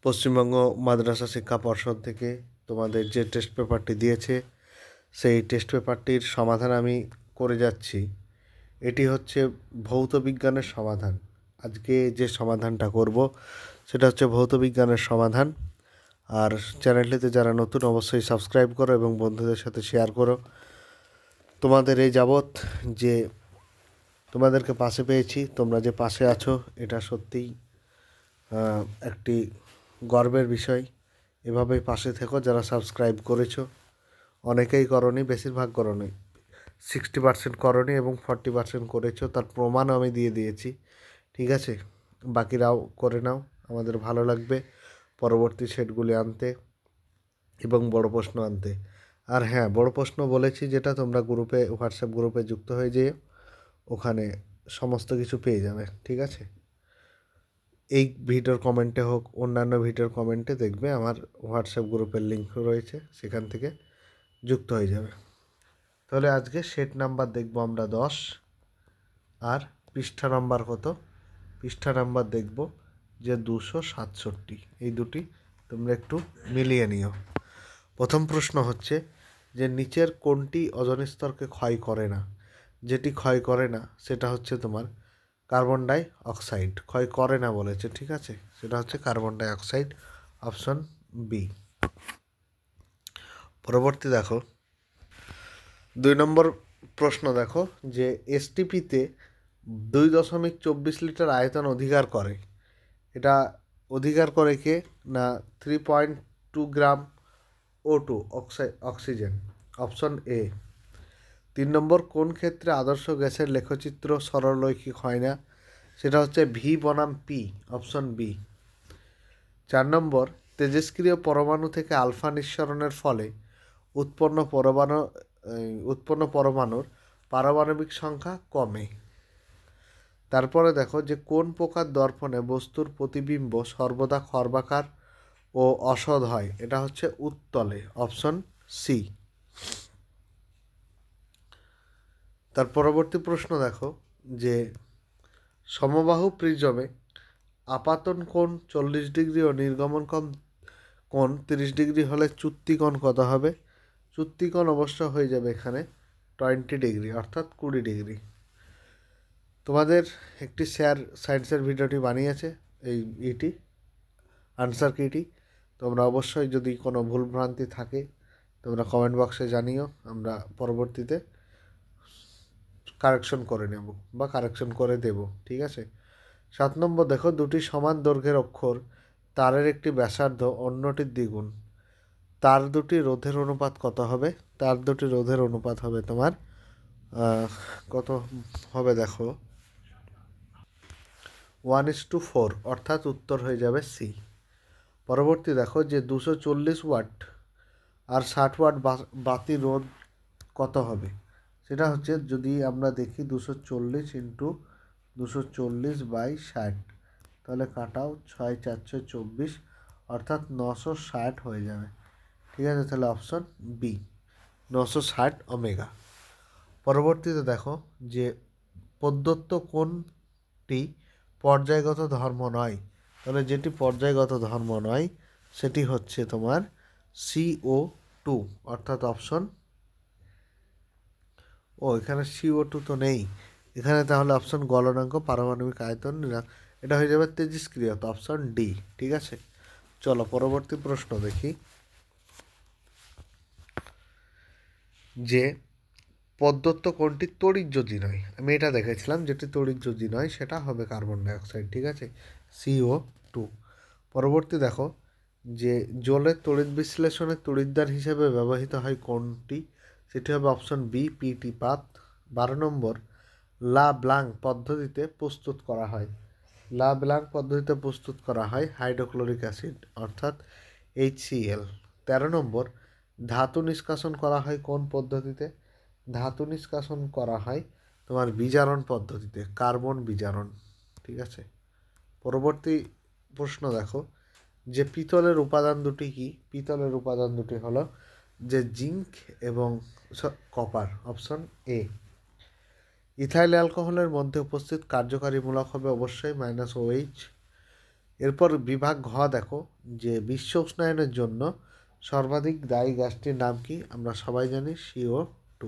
পশ্চিমবঙ্গ মাদ্রাসা শিক্ষা পর্ষদ থেকে তোমাদের যে টেস্ট পেপারটি দিয়েছে সেই টেস্ট পেপারটির সমাধান আমি করে যাচ্ছি। এটি হচ্ছে ভৌত বিজ্ঞানের সমাধান। আজকে যে সমাধানটা করব সেটা হচ্ছে ভৌত বিজ্ঞানের সমাধান। আর চ্যানেলটিতে যারা নতুন অবশ্যই সাবস্ক্রাইব করো এবং বন্ধুদের সাথে শেয়ার করো। তোমাদের এই যাবৎ যে তোমাদেরকে পাশে পেয়েছি, তোমরা যে পাশে আছো এটা সত্যিই একটি গর্বের বিষয়। এভাবেই পাশে থেকো। যারা সাবস্ক্রাইব করেছো, অনেকেই করনি, বেশিরভাগ করনি, 60% করনি এবং 40% করেছো, তার প্রমাণও আমি দিয়ে দিয়েছি। ঠিক আছে, বাকিরাও করে নাও, আমাদের ভালো লাগবে পরবর্তী সেটগুলি আনতে এবং বড় প্রশ্ন আনতে। আর হ্যাঁ, বড় প্রশ্ন বলেছি যেটা, তোমরা গ্রুপে, হোয়াটসঅ্যাপ গ্রুপে যুক্ত হয়ে যেয়ে ওখানে সমস্ত কিছু পেয়ে যাবে। ঠিক আছে, এই ভিডিওর কমেন্টে হোক, অন্যান্য ভিডিওর কমেন্টে দেখবে আমার হোয়াটসঅ্যাপ গ্রুপের লিঙ্ক রয়েছে, সেখান থেকে যুক্ত হয়ে যাবে। তাহলে আজকে সেট নাম্বার দেখব আমরা 10, আর পৃষ্ঠা নাম্বার কত? পৃষ্ঠা নাম্বার দেখব যে 267। এই দুটি তোমরা একটু মিলিয়ে নিও। প্রথম প্রশ্ন হচ্ছে যে নিচের কোনটি ওজোন স্তরকে ক্ষয় করে না? যেটি ক্ষয় করে না সেটা হচ্ছে তোমার কার্বন ডাই অক্সাইড। ক্ষয় করে না বলেছে, ঠিক আছে, সেটা হচ্ছে carbon die oxide, option B. পরবর্তী দেখো, 2 নম্বর প্রশ্ন দেখো যে এসটিপিতে 2.24 লিটার আয়তন অধিকার করে। এটা অধিকার করে কে না 3.2 গ্রাম O2 অক্সিজেন, অপশন এ। 3 নম্বর, কোন ক্ষেত্রে আদর্শ গ্যাসের লেখচিত্র সরলরৈখিক হয় না? সেটা হচ্ছে ভি বনাম পি, অপশন বি। 4 নম্বর, তেজস্ক্রিয় পরমাণু থেকে আলফা নিঃসরণের ফলে উৎপন্ন পরমাণুর পারমাণবিক সংখ্যা কমে। তারপরে দেখো যে কোন প্রকার দর্পণে বস্তুর প্রতিবিম্ব সর্বদা খর্বাকার ও অসৎ হয়? এটা হচ্ছে উত্তলে, অপশন সি। তার পরবর্তী প্রশ্ন দেখো যে সমবাহু প্রিজমে আপাতন কোণ 40 ডিগ্রি ও নির্গমন কোণ 30 ডিগ্রি হলে চ্যুতিকোণ কত হবে? চ্যুতিকোণ অবশ্য হয়ে যাবে এখানে 20 ডিগ্রি, অর্থাৎ 20 ডিগ্রি। তোমাদের একটি সায়েন্সের ভিডিওটি বানিয়েছে এইটি আনসার কিটি। তোমরা অবশ্যই যদি কোনো ভুলভ্রান্তি থাকে তোমরা কমেন্ট বক্সে জানিও, আমরা পরবর্তীতে কারেকশন করে নেব বা কারেকশন করে দেব। ঠিক আছে। 7 নম্বর দেখো, দুটি সমান দৈর্ঘ্যের অক্ষর তারের একটি ব্যাসার্ধ অন্যটির দ্বিগুণ, তার দুটি রোধের অনুপাত কত হবে? তার দুটি রোধের অনুপাত হবে তোমার কত হবে দেখো, 1:4, অর্থাৎ উত্তর হয়ে যাবে সি। পরবর্তী দেখো যে 240 ওয়াট আর 60 ওয়াট বাতি রোধ কত হবে? সেটা হচ্ছে, যদি আমরা দেখি 240 ইন্টু 240/60, তাহলে কাটাও 6 424, অর্থাৎ 960 হয়ে যাবে। ঠিক আছে, তাহলে অপশন বি, 960 ওমেগা। পরবর্তীতে দেখো যে প্রদত্ত কোনটি পর্যায়গত ধর্ম নয়? তাহলে যেটি পর্যায়গত ধর্ম নয় সেটি হচ্ছে তোমার CO2, অর্থাৎ অপশন এখানে CO2 তো নেই এখানে, তাহলে অপশন গলনাঙ্ক, পারমাণবিক আয়তন, এটা হয়ে যাবে তেজস্ক্রিয়তা, অপশন ডি। ঠিক আছে, চলো পরবর্তী প্রশ্ন দেখি যে প্রদত্ত কোনটি তড়িৎযোজী নয়? আমি এটা দেখেছিলাম, যেটি তড়িৎযোজী নয় সেটা হবে কার্বন ডাইঅক্সাইড। ঠিক আছে, CO2। পরবর্তী দেখো যে জলের তড়িৎ বিশ্লেষণে তড়িৎদ্বার হিসেবে ব্যবহৃত হয় কোনটি? সেটি হবে অপশন বি, পিটি পাত। 12 নম্বর, লা ব্লাং পদ্ধতিতে প্রস্তুত করা হয়। লা ব্লাং পদ্ধতিতে প্রস্তুত করা হয় হাইড্রোক্লোরিক অ্যাসিড, অর্থাৎ HCl। 13 নম্বর, ধাতু নিষ্কাশন করা হয় কোন পদ্ধতিতে? ধাতু নিষ্কাশন করা হয় তোমার বিজারণ পদ্ধতিতে, কার্বন বিজারণ। ঠিক আছে। পরবর্তী প্রশ্ন দেখো যে পিতলের উপাদান দুটি কি? পিতলের উপাদান দুটি হলো যে জিঙ্ক এবং কপার, অপশন এ। ইথাইল অ্যালকোহলের মধ্যে উপস্থিত কার্যকারী মূলক হবে অবশ্যই -OH। এরপর বিভাগ ঘ দেখো যে বিশ্ব উষ্ণায়নের জন্য সর্বাধিক দায়ী গ্যাসটির নাম কি? আমরা সবাই জানি CO2।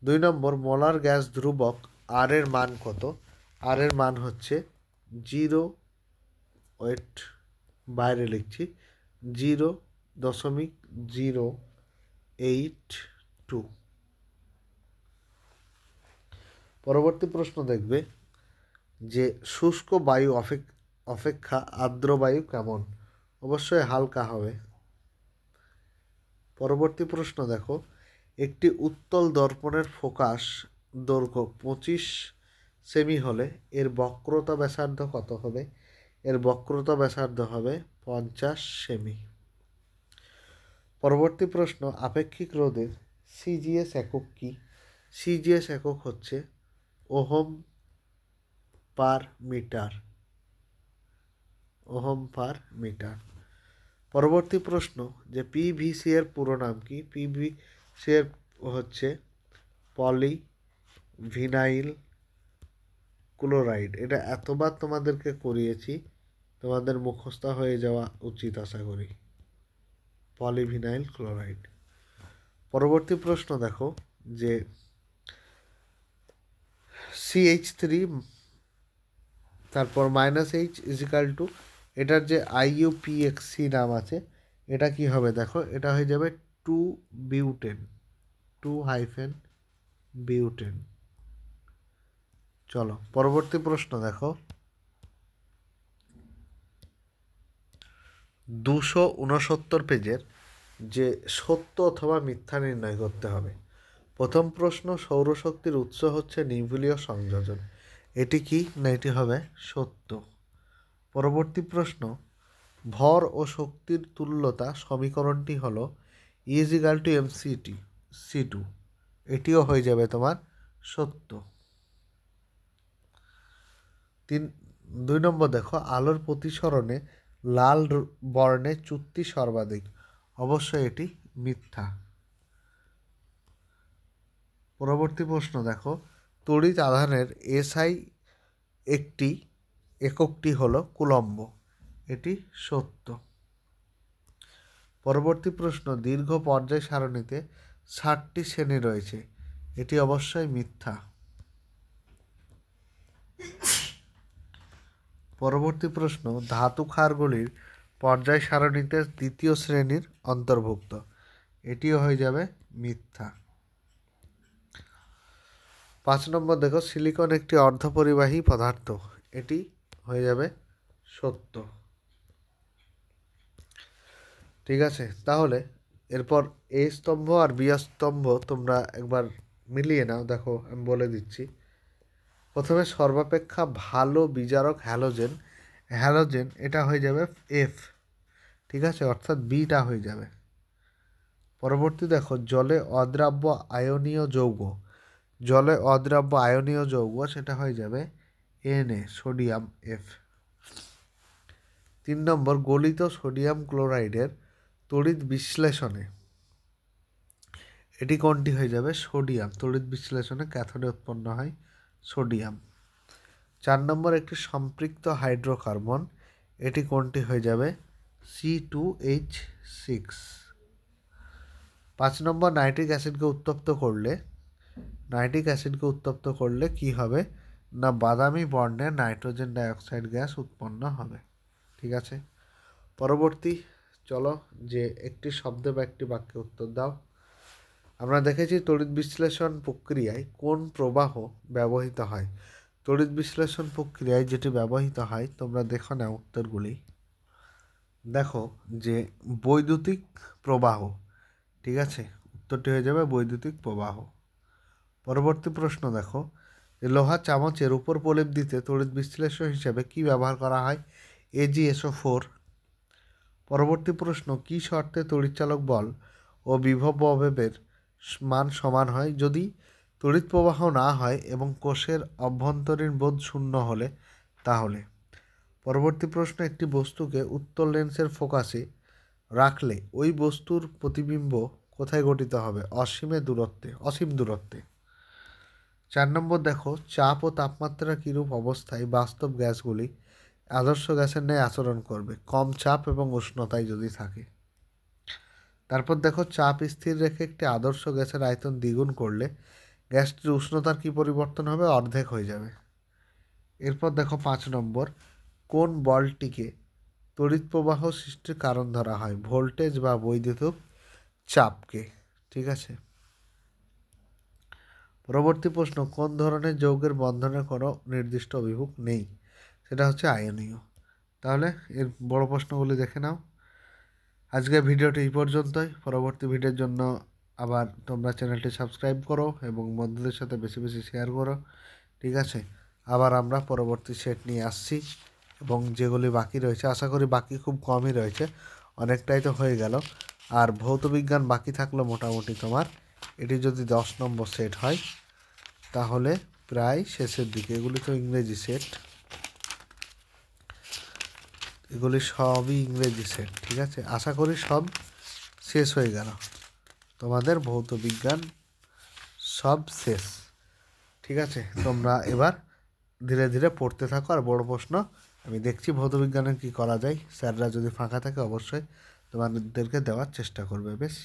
2 নম্বর মোলার গ্যাস ধ্রুবক আর এর মান কত? আর এর মান হচ্ছে 0, ওয়েট বাইরে লিখছি, 0.082। পরবর্তী প্রশ্ন দেখবে যে শুষ্ক বায়ু অপেক্ষা আর্দ্র বায়ু কেমন? অবশ্যই হালকা হবে। পরবর্তী প্রশ্ন দেখো একটি উত্তল দর্পণের ফোকাস দৈর্ঘ্য 25 সেমি হলে এর বক্রতা ব্যাসার্ধ কত হবে? এর বক্রতা ব্যাসার্ধ হবে 50 সেমি। পরবর্তী প্রশ্ন আপেক্ষিক রোধের সিজিএস একক কি? সিজিএস একক হচ্ছে ohm per metre. Ohm per metre. পরবর্তী প্রশ্ন যে পিভিসি এর পুরো নাম কি? পিভিসি এর হচ্ছে পলিভিনাইল ক্লোরাইড। এটা এতবার তোমাদেরকে করিয়েছি, তোমাদের মুখস্থ হয়ে যাওয়া উচিত আশা করি। Polyvinyl chloride. পরবর্তী প্রশ্ন দেখো যে CH3 তারপর -H = এটার যে IUPAC নাম আছে, এটা কি হবে দেখো, এটা হয়ে যাবে 2-বিউটেন, 2-বিউটেন। চলো পরবর্তী প্রশ্ন দেখো 269 পেজের যে সত্য অথবা মিথ্যা নির্ণয় করতে হবে। প্রথম প্রশ্ন সৌরশক্তির উৎস হচ্ছে নিউক্লিয় সংযোজন। এটি কি? না এটি হবে সত্য। পরবর্তী প্রশ্ন ভর ও শক্তির তুল্যতা সমীকরণটি হলো E = mc2। এটিও হয়ে যাবে তোমার সত্য। 2 নম্বর দেখো আলোর প্রতিসরণে লাল বর্ণের চ্যুতি সর্বাধিক। অবশ্যই এটি মিথ্যা। পরবর্তী প্রশ্ন দেখো তড়িৎ আধানের SI এককটি হলো কুলম্ব। এটি সত্য। পরবর্তী প্রশ্ন দীর্ঘ পর্যায় সারণীতে 60টি শ্রেণী রয়েছে। এটি অবশ্যই মিথ্যা। পরবর্তী প্রশ্ন ধাতু ক্ষারগুলির পর্যায় সারণীতে 2য় শ্রেণীর অন্তর্ভুক্ত। এটিও হয়ে যাবে মিথ্যা। 5 নম্বর দেখো সিলিকন একটি অর্ধপরিবাহী পদার্থ। এটি হয়ে যাবে সত্য। ঠিক আছে, তাহলে এরপর A স্তম্ভ আর B স্তম্ভ তোমরা একবার মিলিয়ে নাও। দেখো আমি বলে দিচ্ছি। প্রথমে সর্বাপেক্ষা ভালো বিজারক হ্যালোজেন এটা হয়ে যাবে F। ঠিক আছে, অর্থাৎ বিটা হয়ে যাবে। পরবর্তী দেখো জলে অদ্রাব্য আয়নীয় যৌগ সেটা হয়ে যাবে Na, সোডিয়াম F। 3 নম্বর গলিত সোডিয়াম ক্লোরাইডের তড়িৎ বিশ্লেষণে এটি কোনটি হয়ে যাবে? সোডিয়াম। তড়িৎ বিশ্লেষণে ক্যাথোডে উৎপন্ন হয় সোডিয়াম। 4 নম্বর একটি সম্পৃক্ত হাইড্রোকার্বন, এটি কোনটি হয়ে যাবে? C2H6। 5 নম্বর নাইট্রিক অ্যাসিডকে উত্তপ্ত করলে কি হবে? না বাদামি বর্ণের নাইট্রোজেন ডাইঅক্সাইড গ্যাস উৎপন্ন হবে। ঠিক আছে, পরবর্তী চলো যে একটি শব্দে বা একটি বাক্যে উত্তর দাও। আমরা দেখেছি তড়িৎ বিশ্লেষণ প্রক্রিয়ায় কোন প্রবাহ ব্যবহৃত হয়? তড়িৎ বিশ্লেষণ প্রক্রিয়ায় যেটি ব্যবহৃত হয় তোমরা দেখো না উত্তরগুলি। দেখো যে বৈদ্যুতিক প্রবাহ। ঠিক আছে, উত্তরটি হয়ে যাবে বৈদ্যুতিক প্রবাহ। পরবর্তী প্রশ্ন দেখো লোহা চামচের উপর প্রলেপ দিতে তড়িৎ বিশ্লেষণ হিসাবে কি ব্যবহার করা হয়? AgSO4। পরবর্তী প্রশ্ন কি শর্তে তড়িৎচালক বল ও বিভব প্রভাবের মান সমান হয়? যদি তড়িৎ প্রবাহ না হয় এবং কোষের অভ্যন্তরীণ বোধ শূন্য হলে তাহলে। পরবর্তী প্রশ্ন একটি বস্তুকে উত্তল লেন্সের ফোকাসে রাখলে ওই বস্তুর প্রতিবিম্ব কোথায় গঠিত হবে? অসীম দূরত্বে। 4 নম্বর দেখো চাপ ও তাপমাত্রা কিরূপ অবস্থায় বাস্তব গ্যাসগুলি আদর্শ গ্যাসের ন্যায় আচরণ করবে কম চাপ এবং উষ্ণতায় যদি থাকে। তারপর দেখো, চাপ স্থির রেখে একটি আদর্শ গ্যাসের আয়তন দ্বিগুণ করলে গ্যাসটির উষ্ণতার কী পরিবর্তন হবে? অর্ধেক হয়ে যাবে। এরপর দেখো 5 নম্বর, কোন বলটিকে তড়িৎ প্রবাহ সৃষ্টির কারণ ধরা হয়? ভোল্টেজ বা বৈদ্যুতিক চাপকে। ঠিক আছে। পরবর্তী প্রশ্ন, কোন ধরনের যৌগের বন্ধনের কোনো নির্দিষ্ট অভিমুখ নেই? সেটা হচ্ছে আয়নীয়। তাহলে এর বড় প্রশ্নগুলি দেখে নাও। আজকের ভিডিওটি এই পর্যন্তই। পরবর্তী ভিডিওর জন্য আবার তোমরা চ্যানেলটি সাবস্ক্রাইব করো এবং বন্ধুদের সাথে বেশি বেশি শেয়ার করো। ঠিক আছে। আবার আমরা পরবর্তী সেট নিয়ে আসছি এবং যেগুলি বাকি রয়েছে, আশা করি বাকি খুব কমই রয়েছে, অনেকটাই তো হয়ে গেল। আর ভৌতবিজ্ঞান বাকি থাকলো মোটামুটি তোমার, এটি যদি 10 নম্বর সেট হয় তাহলে প্রায় শেষের দিকে। এগুলি তো ইংরেজি সেট, এগুলি সবই ইংরেজি সেট। ঠিক আছে, আশা করি সব শেষ হয়ে গেল, তোমাদের ভৌতবিজ্ঞান সব শেষ। ঠিক আছে, তোমরা এবার ধীরে ধীরে পড়তে থাকো। আর বড় প্রশ্ন আমি দেখছি ভৌতবিজ্ঞানের কী করা যায়, স্যাররা যদি ফাঁকা থাকে অবশ্যই তোমাদেরকে দেওয়ার চেষ্টা করবে। বেশ।